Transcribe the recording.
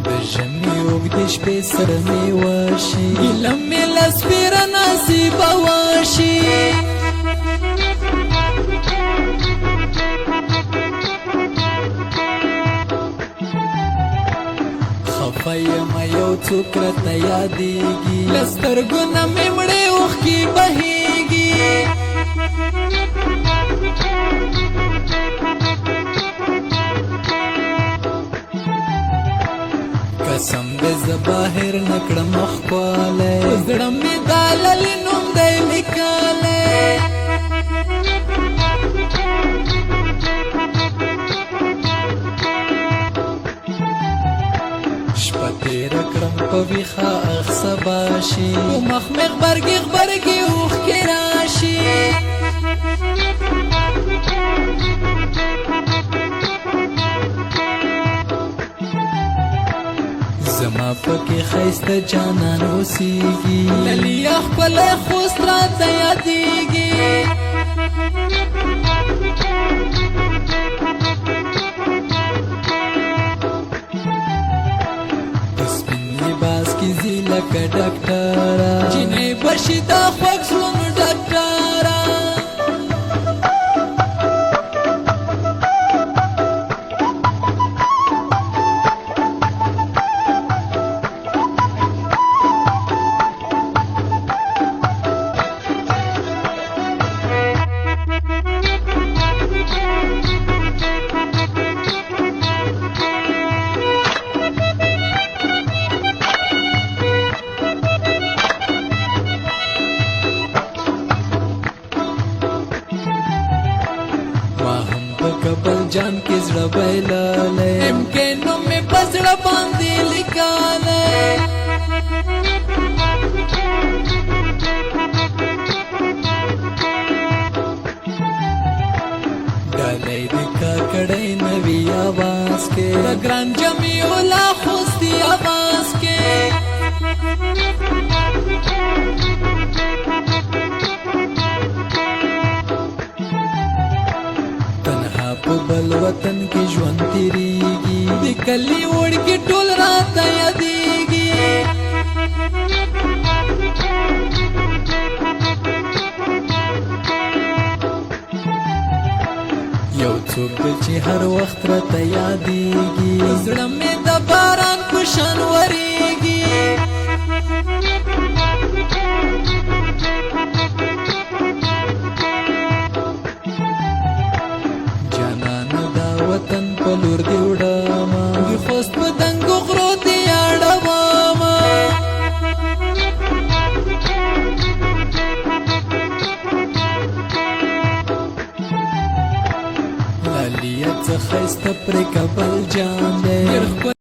د ژمي اوږدې شپې سره مې واشي ګیله مې له سپېره نصیبه واشي خفه یمه یو څوک راته یادېږي له سترګو نه مې مړې اوښکې بهېږي قسم دې زه بهر نه کړم ښکلی په زړه مې دا للې نوم دی لیکلی شپه تېره کړم په ویښه اخ سبا شي په مخ مې غبرګې غبرګې اوښکې راشي زما پکې ښایسته جانان اوسېږي للیه ښکلی خوست راته یادېږي په سپین لباس کې ځي لکه ډاکټره جینۍ به شي دا خوږ زړونو ډاکټره کبل جان کې زړه بایللی ام کې نوم مې په زړه باندې لیکلی ډالۍ دې کاکړی نوي اواز کې د ګران جمیع الله خوستي اواز کې په بل وطن کې ژوند تېرېږي د کلي وړکي ټول راته یادېږي یو څوک دی چې هر وخت راته یادېږي زړه مې د باران په شان ورېږي وطن په لور دی وړمه د خوست په دنګو غرو دی اړومه لالیه څه ښایسته پرې کابل جان دی ډېر